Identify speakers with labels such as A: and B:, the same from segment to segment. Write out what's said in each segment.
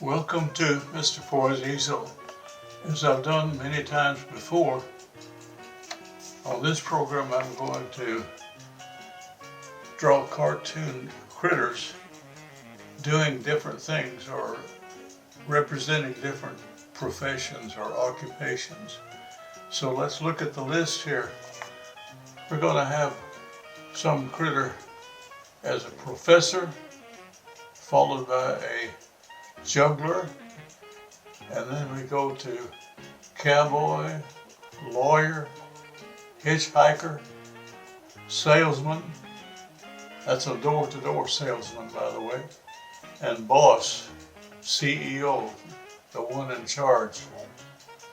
A: Welcome to Mr. Foy's Easel. As I've done many times before, on this program I'm going to draw cartoon critters doing different things or representing different professions or occupations. So let's look at the list here. We're going to have some critter as a professor, followed by a juggler, and then we go to cowboy, lawyer, hitchhiker, salesman, that's a door-to-door salesman by the way, and boss, CEO, the one in charge.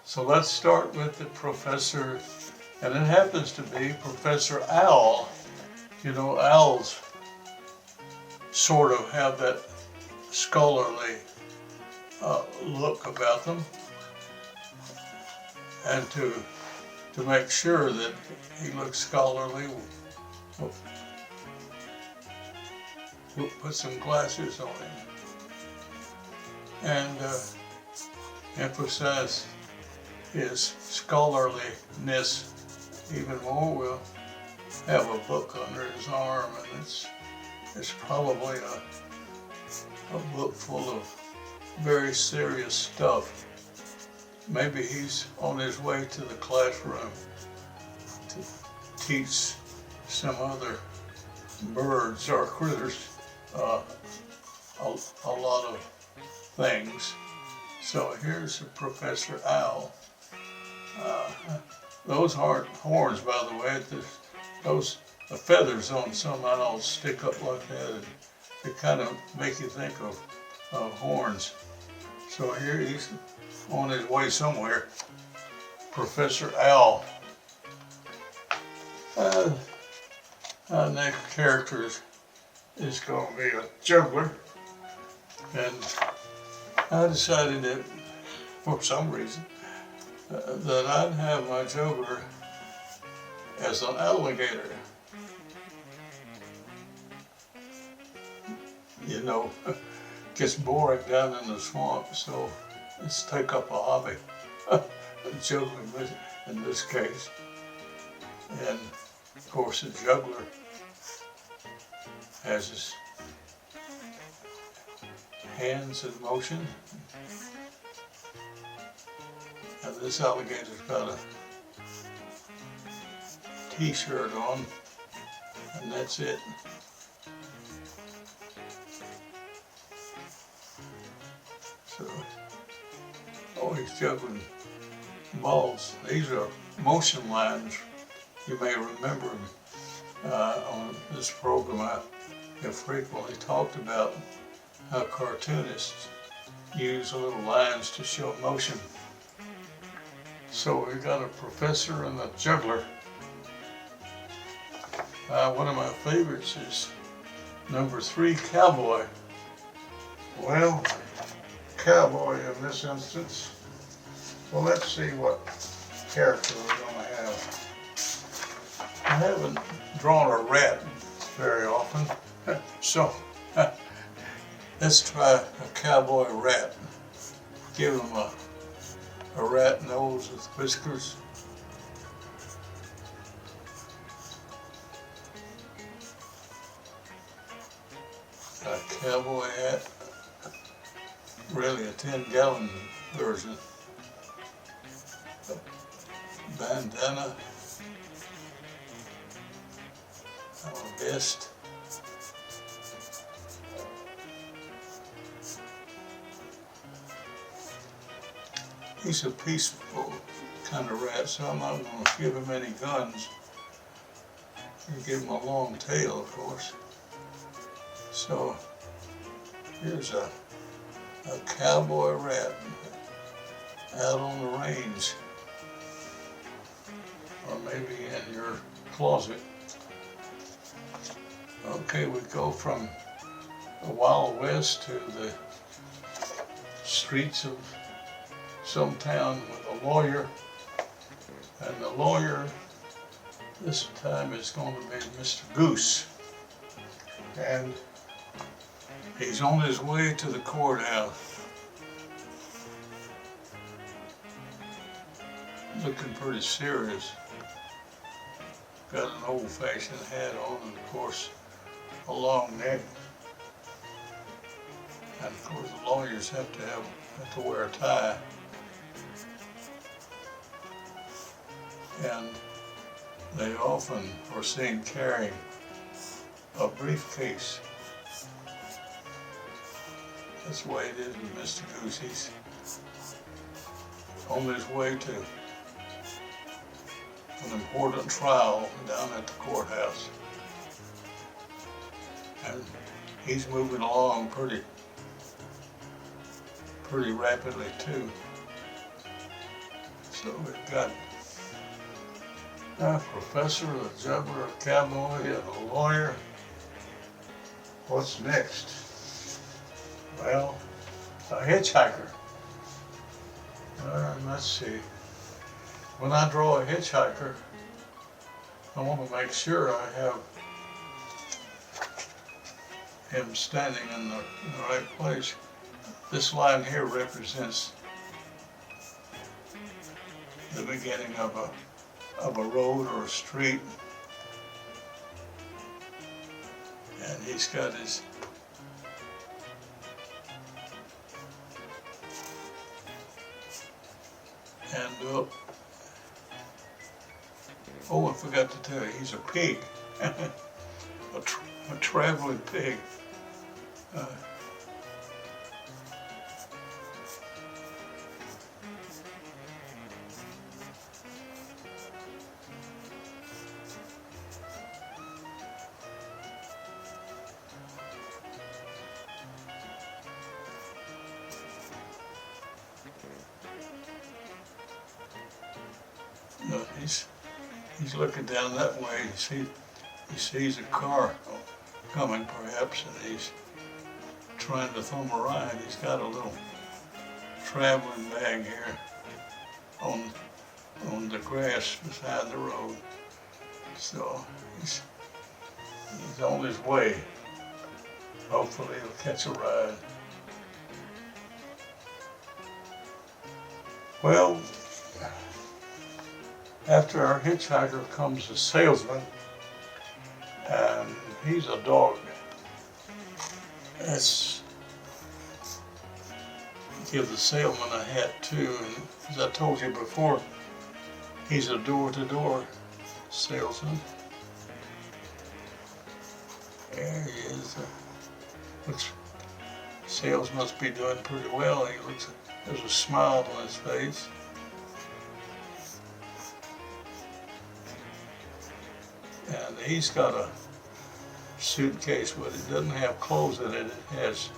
A: So let's start with the professor, and it happens to be Professor Owl. You know, owls sort of have that scholarly look about them, and to make sure that he looks scholarly, we'll put some glasses on him and emphasize his scholarliness even more. We'll have a book under his arm, and it's probably a book full of very serious stuff. Maybe he's on his way to the classroom to teach some other birds or critters a lot of things. So here's a Professor Owl. Those aren't horns, by the way. Those the feathers on some owls stick up like that, and they kind of make you think of horns. So here he's on his way somewhere. Professor Owl. Our next character is going to be a juggler, and I decided that for some reason that I'd have my juggler as an alligator. You know, gets boring down in the swamp, so let's take up a hobby, juggling in this case. And of course the juggler has his hands in motion, and this alligator's got a t-shirt on, and that's it. So, he's juggling balls. These are motion lines. You may remember on this program I have frequently talked about how cartoonists use little lines to show motion. So we've got a professor and a juggler. One of my favorites is number 3, cowboy. Well, cowboy in this instance. Well, let's see what character we're going to have. I haven't drawn a rat very often, so let's try a cowboy rat. Give him a rat nose with whiskers. A cowboy hat. Really a 10-gallon version. A bandana. A vest. He's a peaceful kind of rat, so I'm not going to give him any guns. And give him a long tail, of course. So here's a cowboy rat out on the range, or maybe in your closet. Okay, we go from the Wild West to the streets of some town with a lawyer, and the lawyer this time is going to be Mr. Goose, and he's on his way to the courthouse. looking pretty serious. Got an old-fashioned hat on, and of course a long neck. And of course the lawyers have to wear a tie. And they often are seen carrying a briefcase. That's the way it is with Mr. Goose. He's on his way to an important trial down at the courthouse. And he's moving along pretty rapidly too. So we've got a professor, a juggler, a cowboy, and a lawyer. What's next? Well, a hitchhiker. Let's see. When I draw a hitchhiker, I want to make sure I have him standing in the right place. This line here represents the beginning of a road or a street, and he's got his hand up. Oh, I forgot to tell you, he's a pig, a traveling pig. He's looking down that way. He sees a car coming perhaps, and he's trying to thumb a ride. He's got a little traveling bag here on the grass beside the road. So he's on his way. Hopefully he'll catch a ride. Well, after our hitchhiker comes a salesman, and he's a dog. Give the salesman a hat too, and as I told you before, he's a door-to-door salesman. There he is. Sales must be doing pretty well. There's a smile on his face. And he's got a suitcase, but it doesn't have clothes in it. It has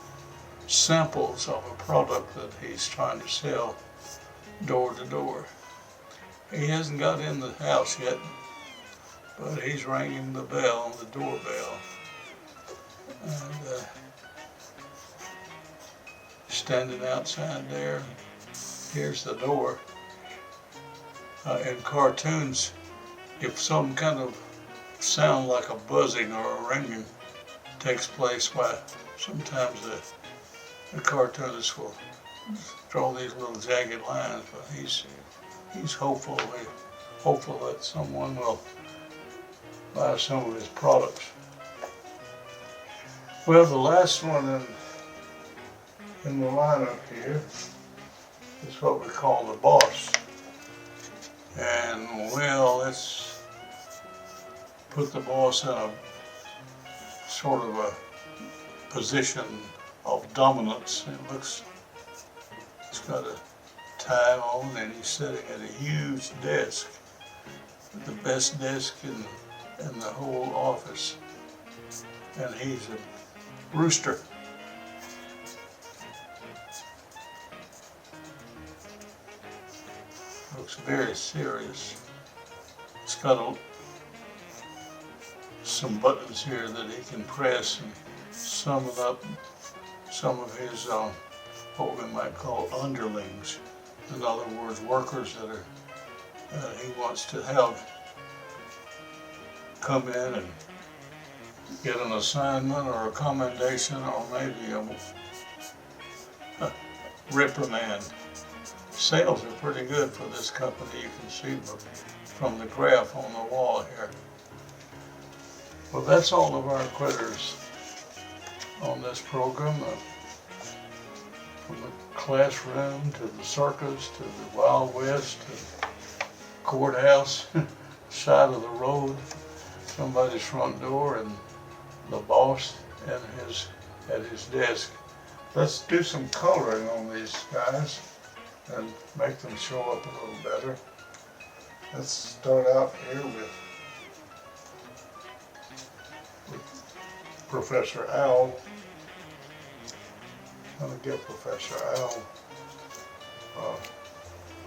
A: samples of a product that he's trying to sell door to door. He hasn't got in the house yet, but he's ringing the bell, the doorbell. And standing outside there, here's the door. In cartoons, if some kind of sound like a buzzing or a ringing takes place, why sometimes the cartoonist will draw these little jagged lines, but he's hopeful that someone will buy some of his products. Well, the last one in the lineup here is what we call the boss. And well, let's put the boss in a sort of a position of dominance. He's got a tie on, and he's sitting at a huge desk, the best desk in the whole office. And he's a rooster. Looks very serious. It's got some buttons here that he can press and summon up some of his what we might call underlings. In other words, workers that he wants to have come in and get an assignment or a commendation or maybe a reprimand. sales are pretty good for this company. You can see from the graph on the wall here. Well, that's all of our critters on this program. From the classroom to the circus to the Wild West to the courthouse, side of the road, somebody's front door, and the boss and at his desk. Let's do some coloring on these guys and make them show up a little better. Let's start out here with Professor Owl. I'm going to give Professor Owl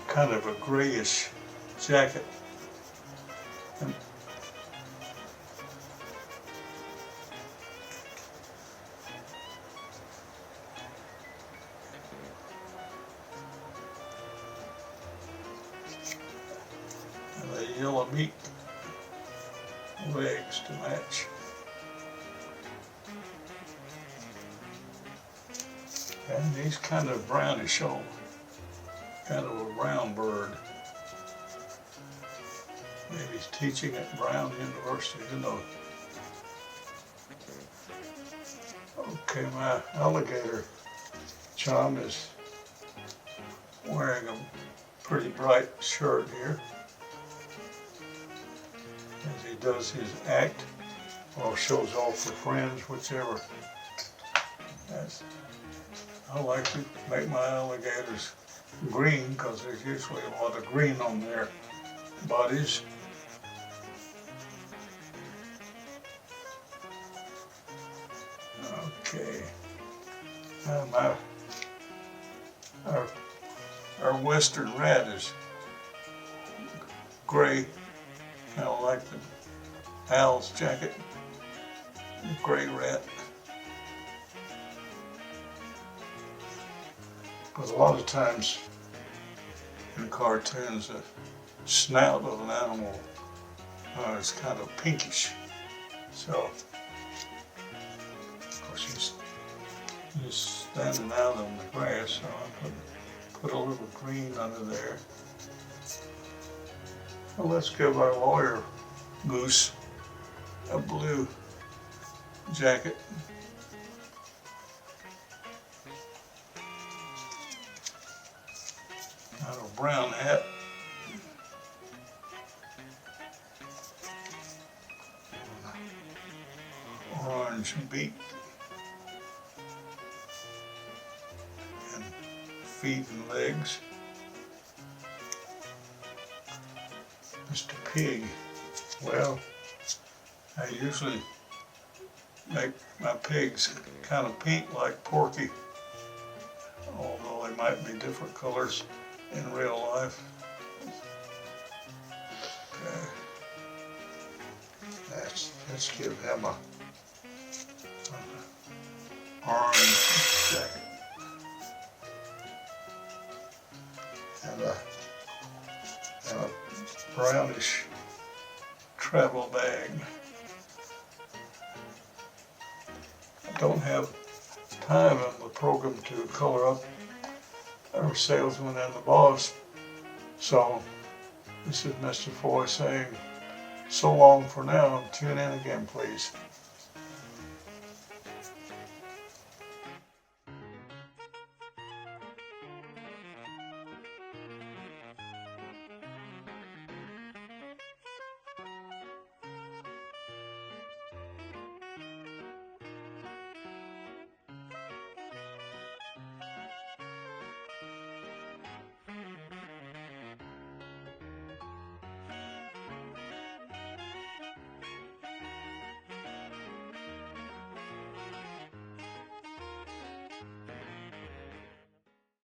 A: kind of a grayish jacket. And the yellow meat legs to match. And he's kind of brownish on, kind of a brown bird. Maybe he's teaching at Brown University, who knows. Okay, my alligator chum is wearing a pretty bright shirt here as he does his act or shows off for friends, whichever. I like to make my alligators green because there's usually a lot of green on their bodies. Okay, our western rat is gray, kind of like the owl's jacket, the gray rat. Because a lot of times in cartoons, the snout of an animal is kind of pinkish. So, of course, he's standing out on the grass, so I put a little green under there. Well, let's give our lawyer goose a blue jacket. A brown hat. Orange beak. And feet and legs. Mr. Pig. Well, I usually make my pigs kind of pink like Porky, although they might be different colors in real life. Okay. Let's give him an orange jacket and a brownish travel bag. I don't have time in the program to color up our salesman and the boss. So this is Mr. Foy saying so long for now. Tune in again, please.